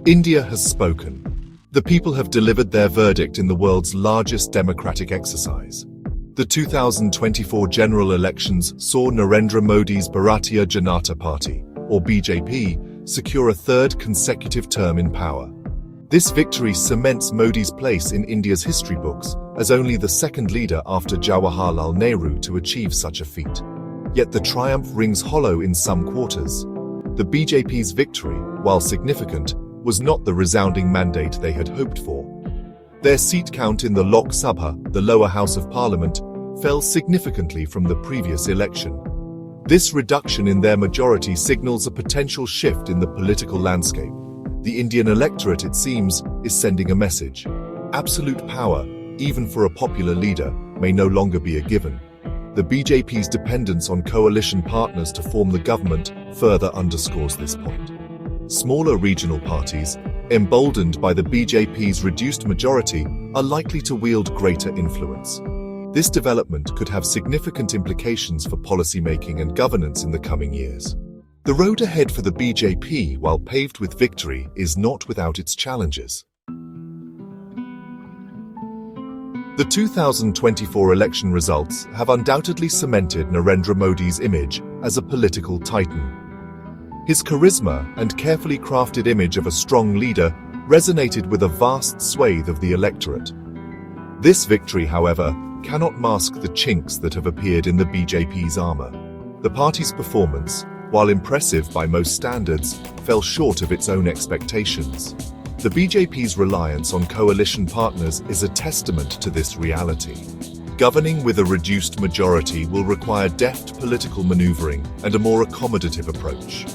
India has spoken. The people have delivered their verdict in the world's largest democratic exercise. The 2024 general elections saw Narendra Modi's Bharatiya Janata Party, or BJP, secure a third consecutive term in power. This victory cements Modi's place in India's history books as only the second leader after Jawaharlal Nehru to achieve such a feat. Yet the triumph rings hollow in some quarters. The BJP's victory, while significant, was not the resounding mandate they had hoped for. Their seat count in the Lok Sabha, the lower house of parliament, fell significantly from the previous election. This reduction in their majority signals a potential shift in the political landscape. The Indian electorate, it seems, is sending a message. Absolute power, even for a popular leader, may no longer be a given. The BJP's dependence on coalition partners to form the government further underscores this point. Smaller regional parties, emboldened by the BJP's reduced majority, are likely to wield greater influence. This development could have significant implications for policymaking and governance in the coming years. The road ahead for the BJP, while paved with victory, is not without its challenges. The 2024 election results have undoubtedly cemented Narendra Modi's image as a political titan. His charisma and carefully crafted image of a strong leader resonated with a vast swathe of the electorate. This victory, however, cannot mask the chinks that have appeared in the BJP's armor. The party's performance, while impressive by most standards, fell short of its own expectations. The BJP's reliance on coalition partners is a testament to this reality. Governing with a reduced majority will require deft political maneuvering and a more accommodative approach.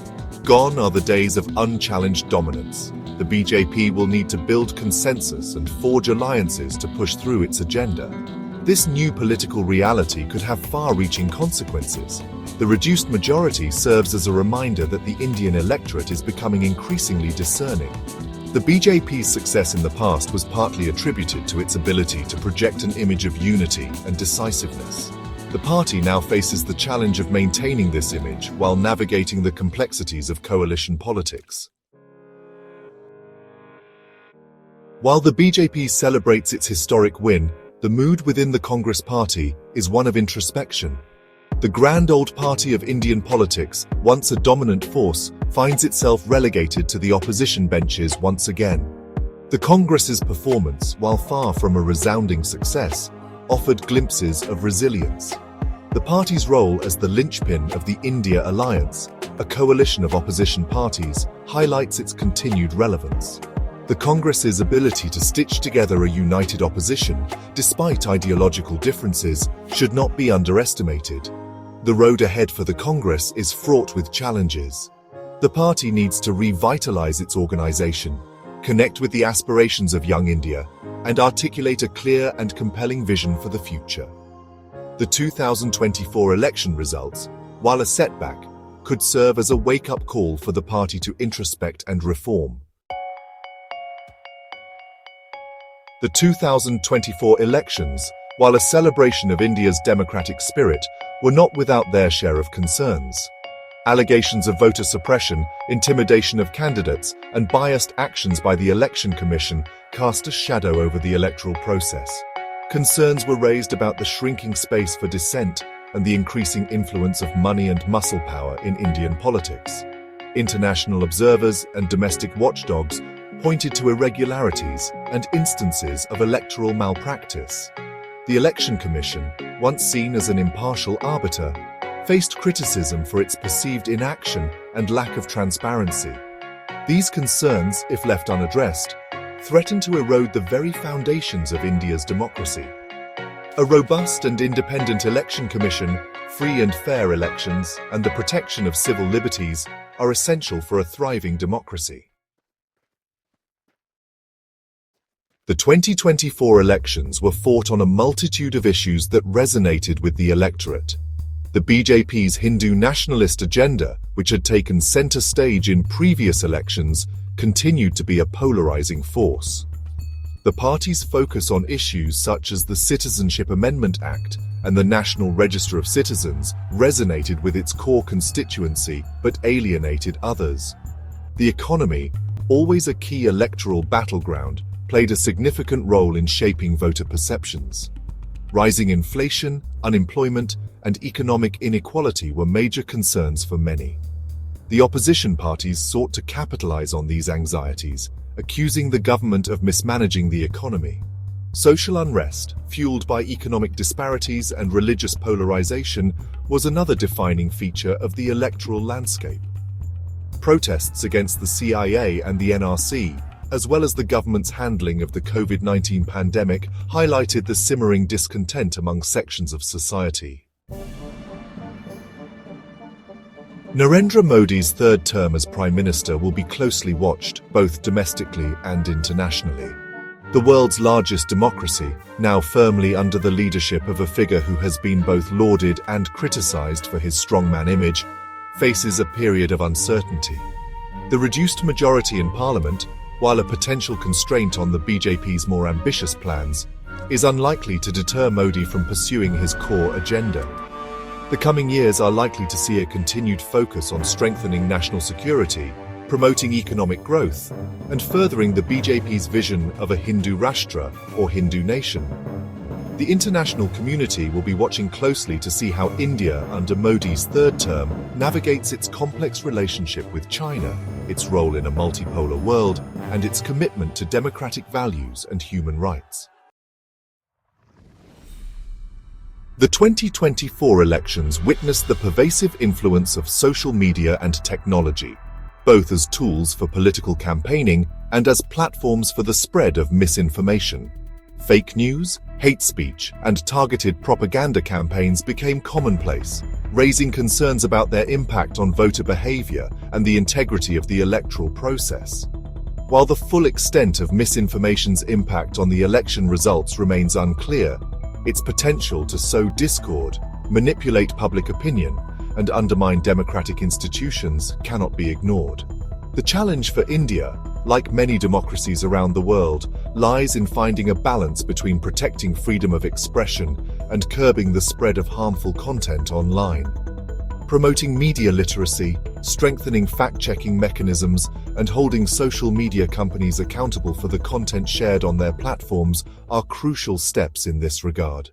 Gone are the days of unchallenged dominance. The BJP will need to build consensus and forge alliances to push through its agenda. This new political reality could have far-reaching consequences. The reduced majority serves as a reminder that the Indian electorate is becoming increasingly discerning. The BJP's success in the past was partly attributed to its ability to project an image of unity and decisiveness. The party now faces the challenge of maintaining this image while navigating the complexities of coalition politics. While the BJP celebrates its historic win, the mood within the Congress party is one of introspection. The grand old party of Indian politics, once a dominant force, finds itself relegated to the opposition benches once again. The Congress's performance, while far from a resounding success, offered glimpses of resilience. The party's role as the linchpin of the India Alliance, a coalition of opposition parties, highlights its continued relevance. The Congress's ability to stitch together a united opposition, despite ideological differences, should not be underestimated. The road ahead for the Congress is fraught with challenges. The party needs to revitalize its organization, connect with the aspirations of young India, and articulate a clear and compelling vision for the future. The 2024 election results, while a setback, could serve as a wake-up call for the party to introspect and reform. The 2024 elections, while a celebration of India's democratic spirit, were not without their share of concerns. Allegations of voter suppression, intimidation of candidates, and biased actions by the Election Commission cast a shadow over the electoral process. Concerns were raised about the shrinking space for dissent and the increasing influence of money and muscle power in Indian politics. International observers and domestic watchdogs pointed to irregularities and instances of electoral malpractice. The Election Commission, once seen as an impartial arbiter, faced criticism for its perceived inaction and lack of transparency. These concerns, if left unaddressed, threaten to erode the very foundations of India's democracy. A robust and independent election commission, free and fair elections, and the protection of civil liberties are essential for a thriving democracy. The 2024 elections were fought on a multitude of issues that resonated with the electorate. The BJP's Hindu nationalist agenda, which had taken center stage in previous elections, continued to be a polarizing force. The party's focus on issues such as the Citizenship Amendment Act and the National Register of Citizens resonated with its core constituency but alienated others. The economy, always a key electoral battleground, played a significant role in shaping voter perceptions. Rising inflation, unemployment, and economic inequality were major concerns for many. The opposition parties sought to capitalize on these anxieties, accusing the government of mismanaging the economy. Social unrest, fueled by economic disparities and religious polarization, was another defining feature of the electoral landscape. Protests against the CIA and the NRC, as well as the government's handling of the COVID-19 pandemic, highlighted the simmering discontent among sections of society. Narendra Modi's third term as Prime Minister will be closely watched, both domestically and internationally. The world's largest democracy, now firmly under the leadership of a figure who has been both lauded and criticized for his strongman image, faces a period of uncertainty. The reduced majority in Parliament, while a potential constraint on the BJP's more ambitious plans, is unlikely to deter Modi from pursuing his core agenda. The coming years are likely to see a continued focus on strengthening national security, promoting economic growth, and furthering the BJP's vision of a Hindu Rashtra, or Hindu nation. The international community will be watching closely to see how India, under Modi's third term, navigates its complex relationship with China, its role in a multipolar world, and its commitment to democratic values and human rights. The 2024 elections witnessed the pervasive influence of social media and technology, both as tools for political campaigning and as platforms for the spread of misinformation. Fake news, hate speech, and targeted propaganda campaigns became commonplace, raising concerns about their impact on voter behavior and the integrity of the electoral process. While the full extent of misinformation's impact on the election results remains unclear, its potential to sow discord, manipulate public opinion, and undermine democratic institutions cannot be ignored. The challenge for India, like many democracies around the world, lies in finding a balance between protecting freedom of expression and curbing the spread of harmful content online. Promoting media literacy, strengthening fact-checking mechanisms, and holding social media companies accountable for the content shared on their platforms are crucial steps in this regard.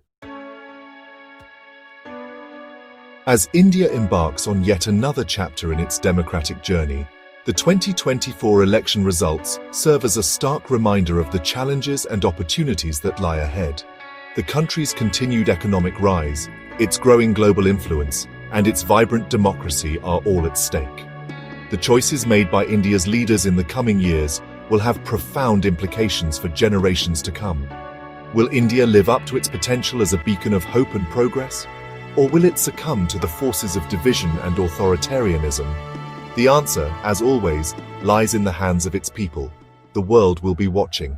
As India embarks on yet another chapter in its democratic journey, the 2024 election results serve as a stark reminder of the challenges and opportunities that lie ahead. The country's continued economic rise, its growing global influence, and its vibrant democracy are all at stake. The choices made by India's leaders in the coming years will have profound implications for generations to come. Will India live up to its potential as a beacon of hope and progress? Or will it succumb to the forces of division and authoritarianism? The answer, as always, lies in the hands of its people. The world will be watching.